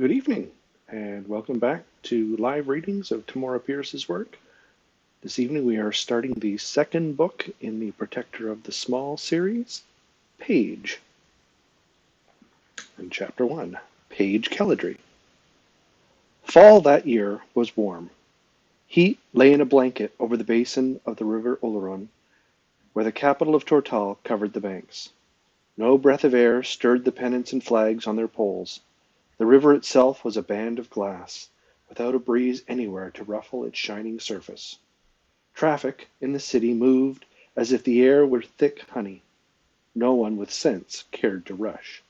Good evening, and welcome back to live readings of Tamora Pierce's work. This evening we are starting the second book in the Protector of the Small series, Paige. In Chapter 1, Paige Kelladry. Fall that year was warm. Heat lay in a blanket over the basin of the river Oleron, where the capital of Tortal covered the banks. No breath of air stirred the pennants and flags on their poles. The river itself was a band of glass, without a breeze anywhere to ruffle its shining surface. Traffic in the city moved as if the air were thick honey. No one with sense cared to rush.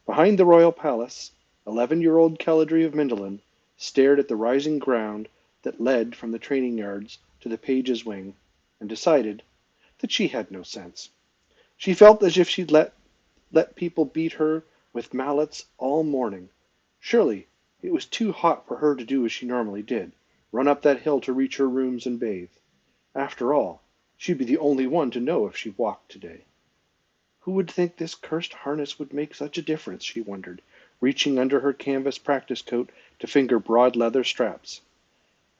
Behind the royal palace, 11-year-old Kelladry of Mindolin stared at the rising ground that led from the training yards to the page's wing, and decided that she had no sense. She felt as if she'd let people beat her with mallets all morning. Surely it was too hot for her to do as she normally did, run up that hill to reach her rooms and bathe. After all, she'd be the only one to know if she walked today. Who would think this cursed harness would make such a difference, she wondered, reaching under her canvas practice coat to finger broad leather straps.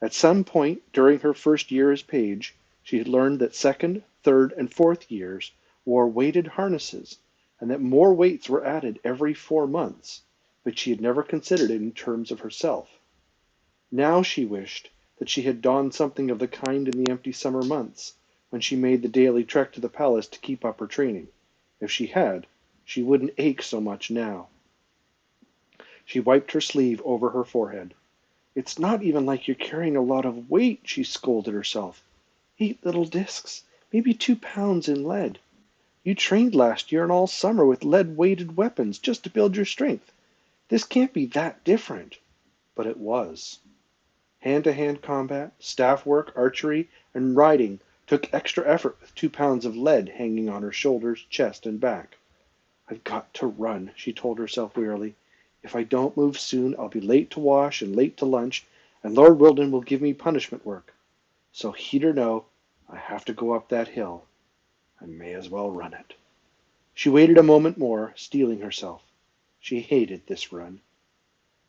At some point during her first year as page, she had learned that second, third, and fourth years wore weighted harnesses, and that more weights were added every 4 months, but she had never considered it in terms of herself. Now she wished that she had donned something of the kind in the empty summer months, when she made the daily trek to the palace to keep up her training. If she had, she wouldn't ache so much now. She wiped her sleeve over her forehead. "It's not even like you're carrying a lot of weight," she scolded herself. "8 little discs, maybe 2 pounds in lead. You trained last year and all summer with lead-weighted weapons just to build your strength. This can't be that different." But it was. Hand-to-hand combat, staff work, archery, and riding took extra effort with 2 pounds of lead hanging on her shoulders, chest, and back. "I've got to run," she told herself wearily. "If I don't move soon, I'll be late to wash and late to lunch, and Lord Wilden will give me punishment work. So heat or no, I have to go up that hill. I may as well run it." She waited a moment more, steeling herself. She hated this run.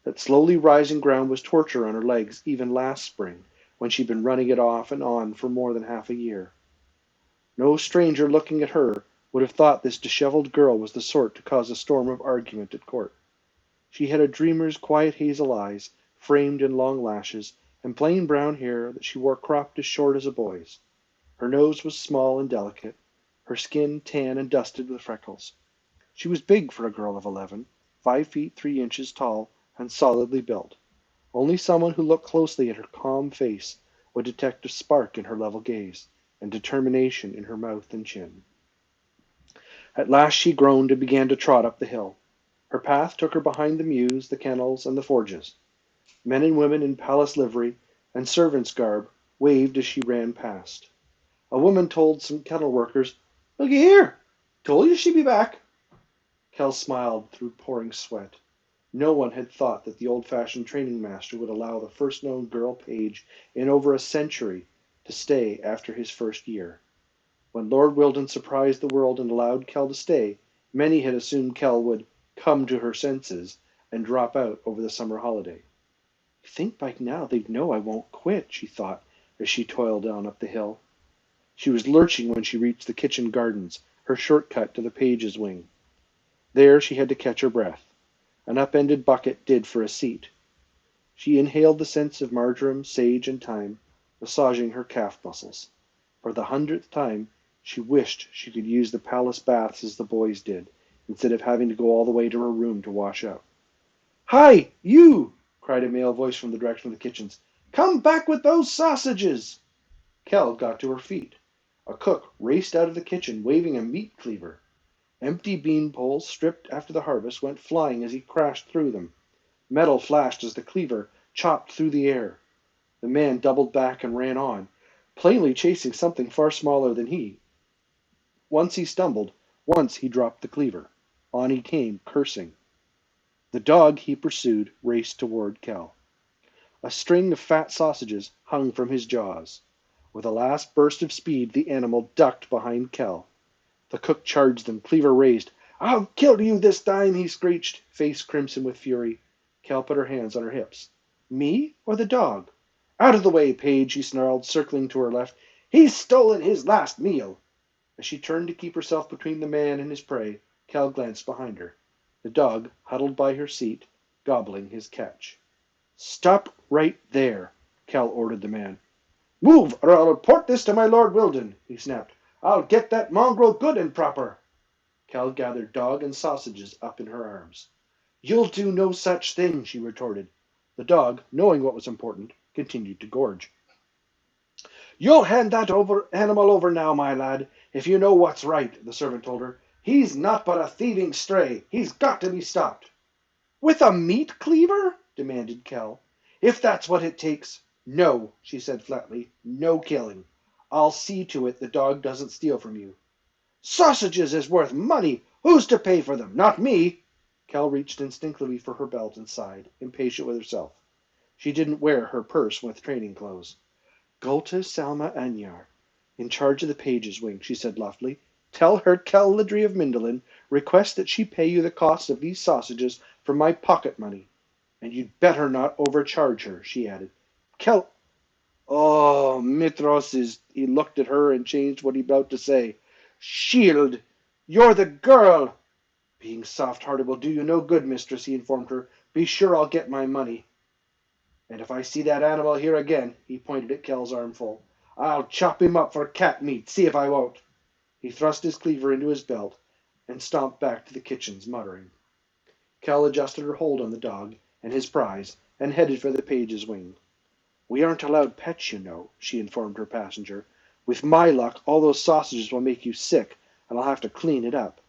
That slowly rising ground was torture on her legs even last spring, when she'd been running it off and on for more than half a year. No stranger looking at her would have thought this disheveled girl was the sort to cause a storm of argument at court. She had a dreamer's quiet hazel eyes, framed in long lashes, and plain brown hair that she wore cropped as short as a boy's. Her nose was small and delicate, her skin tan and dusted with freckles. She was big for a girl of 11, 5 feet 3 inches tall, and solidly built. Only someone who looked closely at her calm face would detect a spark in her level gaze, and determination in her mouth and chin. At last she groaned and began to trot up the hill. Her path took her behind the mews, the kennels, and the forges. Men and women in palace livery and servants' garb waved as she ran past. A woman told some kennel workers, "Looky here! Told you she'd be back." Kell smiled through pouring sweat. No one had thought that the old-fashioned training master would allow the first known girl page in over a century to stay after his first year. When Lord Wilden surprised the world and allowed Kell to stay, many had assumed Kell would "come to her senses" and drop out over the summer holiday. "I think by now they'd know I won't quit," she thought as she toiled down up the hill. She was lurching when she reached the kitchen gardens, her shortcut to the page's wing. There she had to catch her breath. An upended bucket did for a seat. She inhaled the scents of marjoram, sage, and thyme, massaging her calf muscles. For the 100th time she wished she could use the palace baths as the boys did, instead of having to go all the way to her room to wash up. "Hi, you!" cried a male voice from the direction of the kitchens. "Come back with those sausages!" Kell got to her feet. A cook raced out of the kitchen, waving a meat cleaver. Empty bean poles, stripped after the harvest, went flying as he crashed through them. Metal flashed as the cleaver chopped through the air. The man doubled back and ran on, plainly chasing something far smaller than he. Once he stumbled, once he dropped the cleaver. On he came, cursing. The dog he pursued raced toward Kell. A string of fat sausages hung from his jaws. With a last burst of speed, the animal ducked behind Kell. The cook charged them, cleaver raised. "I'll kill you this time," he screeched, face crimson with fury. Kel put her hands on her hips. Me or the dog? Out of the way, Paige, he snarled, circling to her left. He's stolen his last meal. As she turned to keep herself between the man and his prey, Kel glanced behind her. The dog huddled by her seat, gobbling his catch. Stop right there, Kel ordered the man. Move, or I'll report this to my Lord Wilden, he snapped. I'll get that mongrel good and proper. Kel gathered dog and sausages up in her arms. You'll do no such thing, she retorted. The dog, knowing what was important, continued to gorge. You'll hand that animal over now, my lad, if you know what's right, the servant told her. He's not but a thieving stray. He's got to be stopped. With a meat cleaver? Demanded Kel. If that's what it takes. No, she said flatly. No killing. I'll see to it the dog doesn't steal from you. Sausages is worth money. Who's to pay for them? Not me. Kel reached instinctively for her belt and sighed, impatient with herself. She didn't wear her purse with training clothes. Go to Salma Anyar, in charge of the pages wing, she said loftily. Tell her Kelladry of Mindolin request that she pay you the cost of these sausages from my pocket money. And you'd better not overcharge her, she added. Kel... Oh, Mitros is... He looked at her and changed what he about to say. Shield, you're the girl. Being soft-hearted will do you no good, mistress, he informed her. Be sure I'll get my money. And if I see that animal here again, he pointed at Kel's armful, I'll chop him up for cat meat, see if I won't. He thrust his cleaver into his belt and stomped back to the kitchens, muttering. Kel adjusted her hold on the dog and his prize and headed for the page's wing. We aren't allowed pets, you know, she informed her passenger. With my luck, all those sausages will make you sick, and I'll have to clean it up.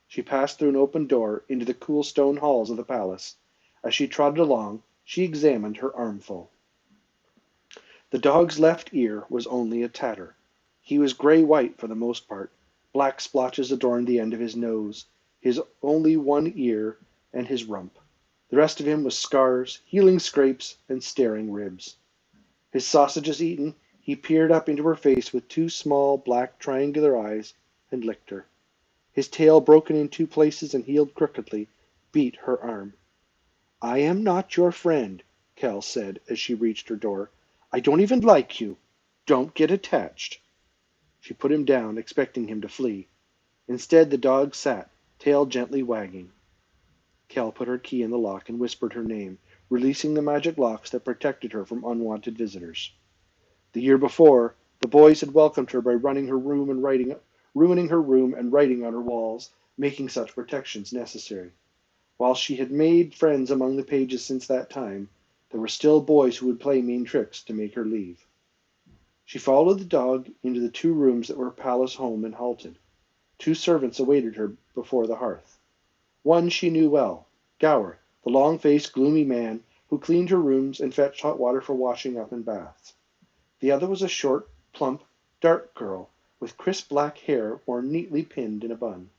She passed through an open door into the cool stone halls of the palace. As she trotted along, she examined her armful. The dog's left ear was only a tatter. He was gray-white for the most part. Black splotches adorned the end of his nose, his only one ear, and his rump. The rest of him was scars, healing scrapes, and staring ribs. His sausages eaten, he peered up into her face with two small, black, triangular eyes and licked her. His tail, broken in two places and healed crookedly, beat her arm. I am not your friend, Kel said as she reached her door. I don't even like you. Don't get attached. She put him down, expecting him to flee. Instead, the dog sat, tail gently wagging. Kel put her key in the lock and whispered her name, releasing the magic locks that protected her from unwanted visitors. The year before, the boys had welcomed her by ruining her room and writing on her walls, making such protections necessary. While she had made friends among the pages since that time, there were still boys who would play mean tricks to make her leave. She followed the dog into the two rooms that were her palace home and halted. Two servants awaited her before the hearth. One she knew well, Gower, the long-faced, gloomy man who cleaned her rooms and fetched hot water for washing up and baths. The other was a short, plump, dark girl with crisp black hair worn neatly pinned in a bun.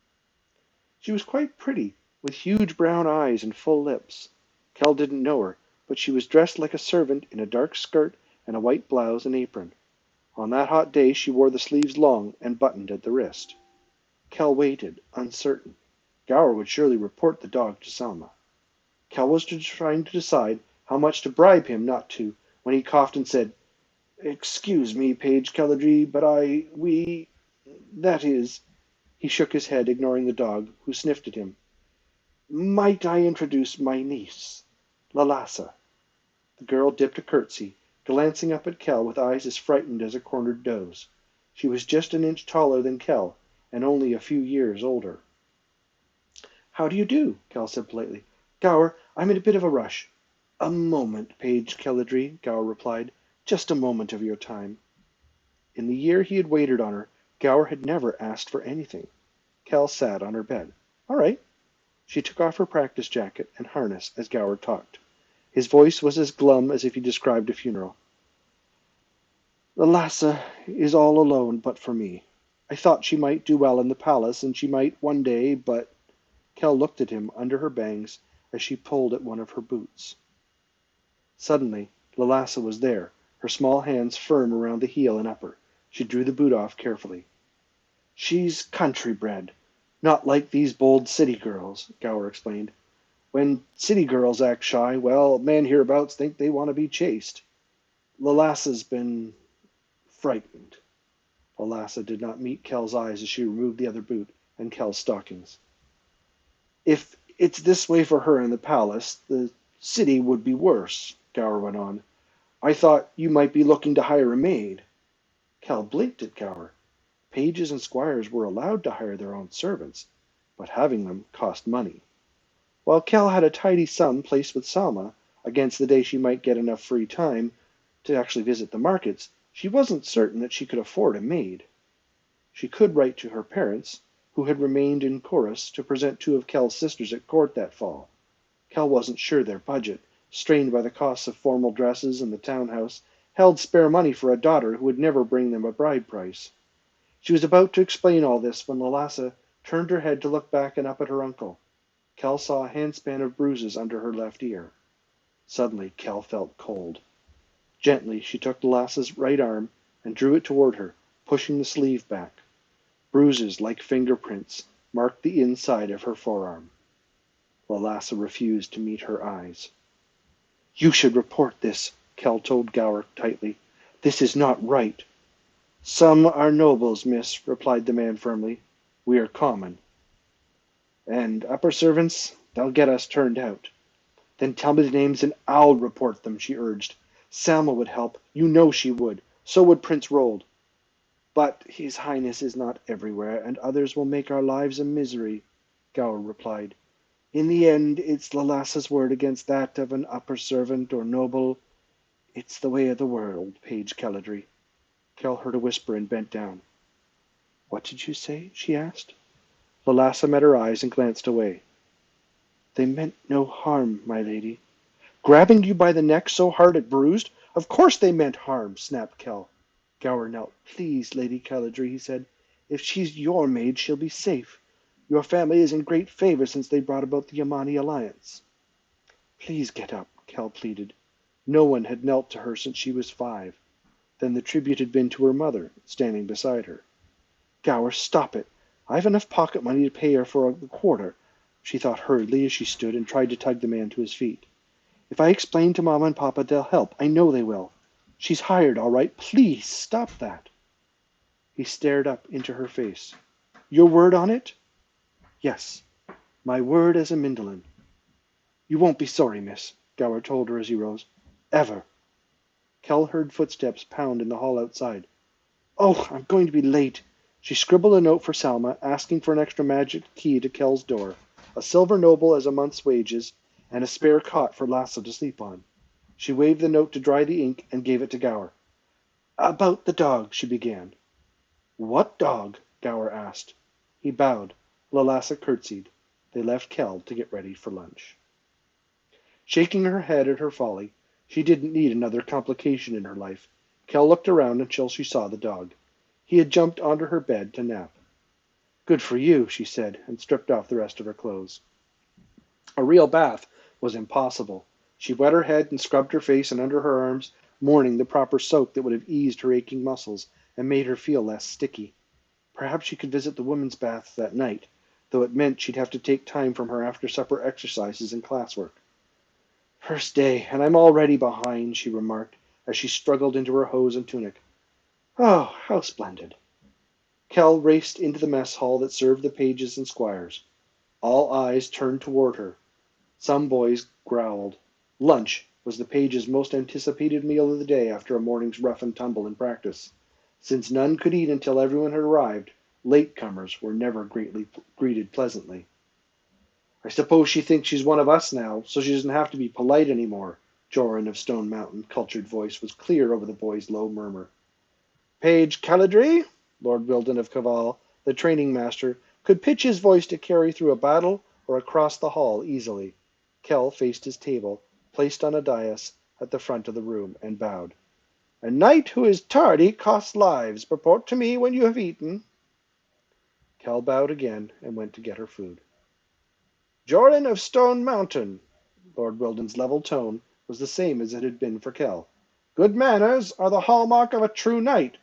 She was quite pretty, with huge brown eyes and full lips. Kel didn't know her, but she was dressed like a servant in a dark skirt and a white blouse and apron. On that hot day she wore the sleeves long and buttoned at the wrist. Kel waited, uncertain. Gower would surely report the dog to Selma. Kel was trying to decide how much to bribe him not to, when he coughed and said, Excuse me, Page Kelladry, but that is... He shook his head, ignoring the dog, who sniffed at him. Might I introduce my niece, Lalassa? The girl dipped a curtsy, glancing up at Kel with eyes as frightened as a cornered doe's. She was just an inch taller than Kel, and only a few years older. How do you do? Kel said politely. Gower, I'm in a bit of a rush. A moment, Page Kelladry, Gower replied. Just a moment of your time. In the year he had waited on her, Gower had never asked for anything. Kel sat on her bed. All right. She took off her practice jacket and harness as Gower talked. His voice was as glum as if he described a funeral. The Lassa is all alone but for me. I thought she might do well in the palace, and she might one day, but... Kel looked at him under her bangs as she pulled at one of her boots. Suddenly, Lalassa was there, her small hands firm around the heel and upper. She drew the boot off carefully. She's country-bred, not like these bold city girls, Gower explained. When city girls act shy, well, men hereabouts think they want to be chased. Lalassa's been frightened. Lalassa did not meet Kell's eyes as she removed the other boot and Kell's stockings. If it's this way for her in the palace, the city would be worse, Gower went on. I thought you might be looking to hire a maid. Kell blinked at Gower. Pages and squires were allowed to hire their own servants, but having them cost money. While Kell had a tidy sum placed with Salma against the day she might get enough free time to actually visit the markets, she wasn't certain that she could afford a maid. She could write to her parents, who had remained in Chorus to present two of Kell's sisters at court that fall. Kell wasn't sure their budget, strained by the costs of formal dresses and the townhouse, held spare money for a daughter who would never bring them a bride price. She was about to explain all this when Lalassa turned her head to look back and up at her uncle. Kell saw a handspan of bruises under her left ear. Suddenly Kell felt cold. Gently she took Lalassa's right arm and drew it toward her, pushing the sleeve back. Bruises like fingerprints marked the inside of her forearm. Lalassa refused to meet her eyes. You should report this, Kell told Gower tightly. This is not right. Some are nobles, miss, replied the man firmly. We are common. And upper servants, they'll get us turned out. Then tell me the names and I'll report them, she urged. Selma would help. You know she would. So would Prince Rold. But his highness is not everywhere, and others will make our lives a misery, Gower replied. In the end, it's Lalassa's word against that of an upper servant or noble. It's the way of the world, Page Kelladry. Kell heard a whisper and bent down. What did you say? She asked. Lalassa met her eyes and glanced away. They meant no harm, my lady. Grabbing you by the neck so hard it bruised? Of course they meant harm, snapped Kell. Gower knelt. Please, Lady Kelladry, he said. If she's your maid, she'll be safe. Your family is in great favor since they brought about the Yamani alliance. Please get up, Kell pleaded. No one had knelt to her since she was 5. Then the tribute had been to her mother, standing beside her. Gower, stop it. I've enough pocket money to pay her for the quarter, she thought hurriedly as she stood and tried to tug the man to his feet. If I explain to Mama and Papa, they'll help. I know they will. She's hired, all right. Please, stop that. He stared up into her face. Your word on it? Yes, my word as a Mindalin. You won't be sorry, miss, Gower told her as he rose. Ever. Kell heard footsteps pound in the hall outside. Oh, I'm going to be late. She scribbled a note for Salma, asking for an extra magic key to Kell's door, a silver noble as a month's wages, and a spare cot for Lasso to sleep on. She waved the note to dry the ink and gave it to Gower. About the dog, she began. What dog? Gower asked. He bowed. Lalassa curtsied. They left Kell to get ready for lunch. Shaking her head at her folly, she didn't need another complication in her life. Kell looked around until she saw the dog. He had jumped onto her bed to nap. Good for you, she said, and stripped off the rest of her clothes. A real bath was impossible. She wet her head and scrubbed her face and under her arms, mourning the proper soak that would have eased her aching muscles and made her feel less sticky. Perhaps she could visit the women's baths that night, though it meant she'd have to take time from her after-supper exercises and classwork. First day, and I'm already behind, she remarked, as she struggled into her hose and tunic. Oh, how splendid. Kell raced into the mess hall that served the pages and squires. All eyes turned toward her. Some boys growled. Lunch was the page's most anticipated meal of the day after a morning's rough and tumble in practice. Since none could eat until everyone had arrived, latecomers were never greeted pleasantly. I suppose she thinks she's one of us now, so she doesn't have to be polite anymore. Joran of Stone Mountain, cultured voice was clear over the boy's low murmur. Page Kelladry, Lord Wilden of Caval, the training master, could pitch his voice to carry through a battle or across the hall easily. Kell faced his table, placed on a dais at the front of the room, and bowed. A knight who is tardy costs lives. Report to me when you have eaten. Kell bowed again and went to get her food. Joran of Stone Mountain. Lord Wilden's level tone was the same as it had been for Kell. Good manners are the hallmark of a true knight.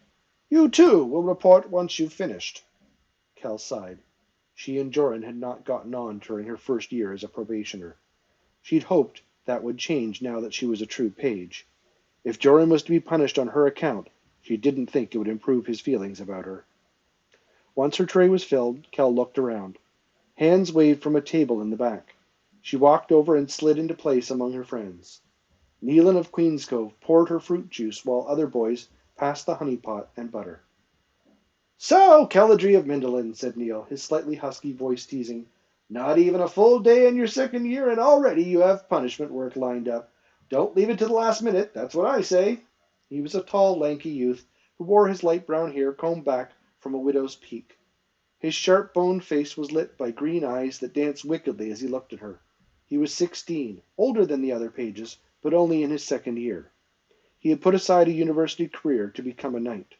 You, too, will report once you've finished. Kell sighed. She and Joran had not gotten on during her first year as a probationer. She'd hoped that would change now that she was a true page. If Joran was to be punished on her account, she didn't think it would improve his feelings about her. Once her tray was filled, Kell looked around. Hands waved from a table in the back. She walked over and slid into place among her friends. Nealon of Queen's Cove poured her fruit juice while other boys passed the honey pot and butter. "So, Kelladry of Mindolin," said Neil, his slightly husky voice teasing, "not even a full day in your second year, and already you have punishment work lined up. Don't leave it to the last minute, that's what I say." He was a tall, lanky youth who wore his light brown hair combed back from a widow's peak. His sharp-boned face was lit by green eyes that danced wickedly as he looked at her. He was 16, older than the other pages, but only in his second year. He had put aside a university career to become a knight.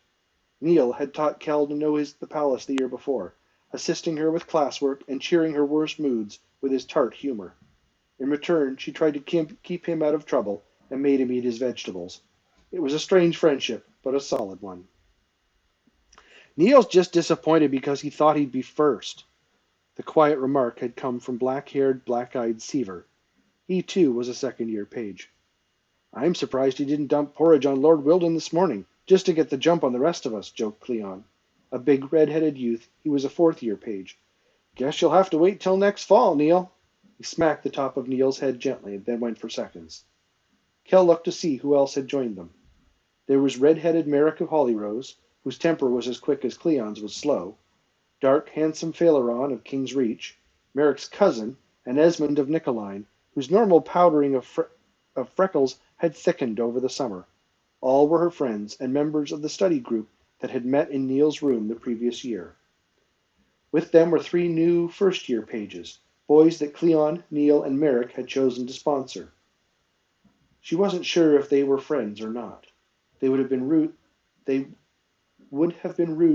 Neil had taught Kell to know the palace the year before, assisting her with classwork and cheering her worst moods with his tart humor. In return, she tried to keep him out of trouble and made him eat his vegetables. It was a strange friendship, but a solid one. "Neil's just disappointed because he thought he'd be first." The quiet remark had come from black-haired, black-eyed Seaver. He, too, was a second-year page. "I'm surprised he didn't dump porridge on Lord Wilden this morning, just to get the jump on the rest of us," joked Cleon. A big, red-headed youth, he was a fourth-year page. "Guess you'll have to wait till next fall, Neil." He smacked the top of Neil's head gently, then went for seconds. Kell looked to see who else had joined them. There was red-headed Merrick of Hollyrose, whose temper was as quick as Cleon's was slow, dark, handsome Phaleron of King's Reach, Merrick's cousin, and Esmond of Nicoline, whose normal powdering of freckles had thickened over the summer. All were her friends and members of the study group that had met in Neil's room the previous year. With them were 3 new first-year pages, boys that Cleon, Neil, and Merrick had chosen to sponsor. She wasn't sure if they were friends or not. They would have been rude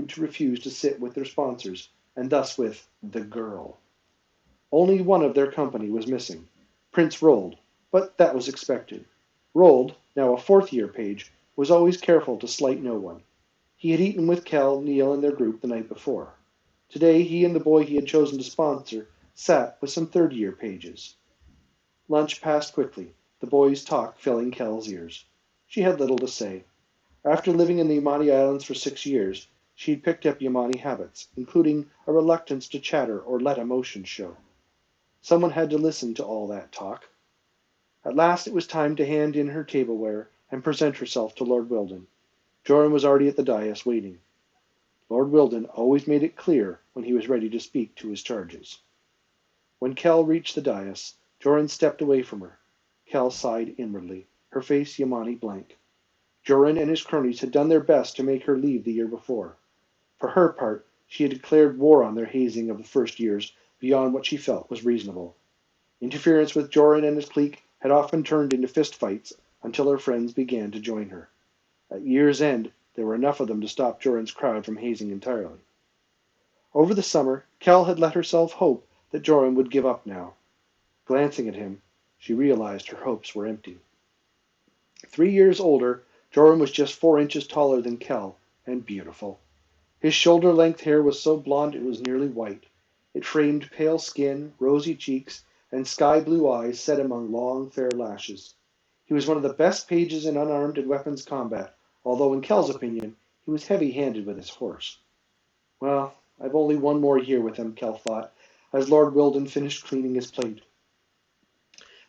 to refuse to sit with their sponsors, and thus with the girl. Only one of their company was missing, Prince Rold, but that was expected. Rold, now a fourth-year page, was always careful to slight no one. He had eaten with Kell, Neil, and their group the night before. Today he and the boy he had chosen to sponsor sat with some third-year pages. Lunch passed quickly, the boys' talk filling Kell's ears. She had little to say. After living in the Yamani Islands for 6 years, she had picked up Yamani habits, including a reluctance to chatter or let emotions show. Someone had to listen to all that talk. At last it was time to hand in her tableware and present herself to Lord Wilden. Joran was already at the dais waiting. Lord Wilden always made it clear when he was ready to speak to his charges. When Kell reached the dais, Joran stepped away from her. Kell sighed inwardly, her face Yamani blank. Joran and his cronies had done their best to make her leave the year before. For her part, she had declared war on their hazing of the first years beyond what she felt was reasonable. Interference with Joran and his clique had often turned into fistfights until her friends began to join her. At year's end, there were enough of them to stop Joran's crowd from hazing entirely. Over the summer, Kell had let herself hope that Joran would give up now. Glancing at him, she realized her hopes were empty. 3 years older, Joran was just 4 inches taller than Kell, and beautiful. His shoulder-length hair was so blonde it was nearly white. It framed pale skin, rosy cheeks, and sky-blue eyes set among long, fair lashes. He was one of the best pages in unarmed and weapons combat, although in Kell's opinion, he was heavy-handed with his horse. Well, I've only 1 more year with him, Kell thought, as Lord Wilden finished cleaning his plate.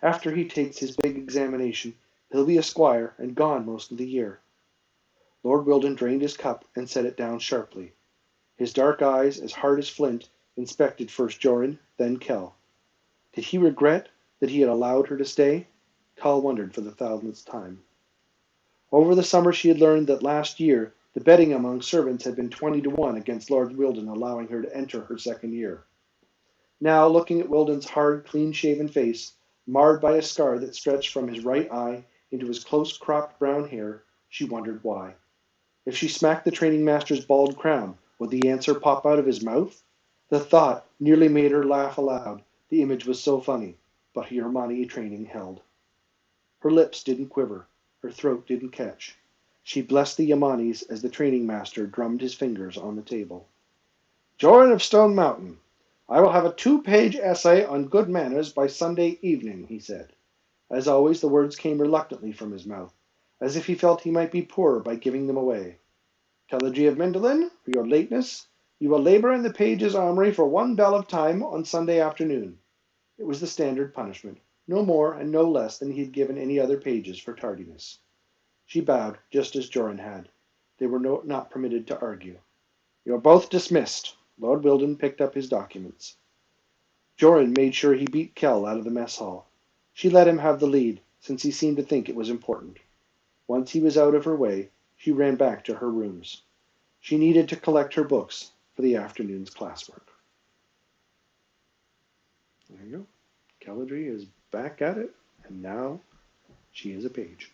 After he takes his big examination, he'll be a squire and gone most of the year. Lord Wilden drained his cup and set it down sharply. His dark eyes, as hard as flint, inspected first Joran, then Kell. Did he regret that he had allowed her to stay? Kell wondered for the 1000th time. Over the summer she had learned that last year the betting among servants had been 20-1 against Lord Wilden allowing her to enter her second year. Now, looking at Wilden's hard, clean-shaven face, marred by a scar that stretched from his right eye into his close-cropped brown hair, she wondered why. If she smacked the training master's bald crown, would the answer pop out of his mouth? The thought nearly made her laugh aloud. The image was so funny, but her Yamani training held. Her lips didn't quiver. Her throat didn't catch. She blessed the Yamanis as the training master drummed his fingers on the table. "Joran of Stone Mountain, I will have a 2-page essay on good manners by Sunday evening, he said. As always, the words came reluctantly from his mouth, as if he felt he might be poorer by giving them away. Keladji of Mindolin, for your lateness, you will labor in the page's armory for 1 bell of time on Sunday afternoon. It was the standard punishment, no more and no less than he had given any other pages for tardiness. She bowed, just as Joran had. They were not permitted to argue. You are both dismissed. Lord Wilden picked up his documents. Joran made sure he beat Kell out of the mess hall. She let him have the lead, since he seemed to think it was important. Once he was out of her way, she ran back to her rooms. She needed to collect her books for the afternoon's classwork. There you go. Keladji is back at it, and now she is a page.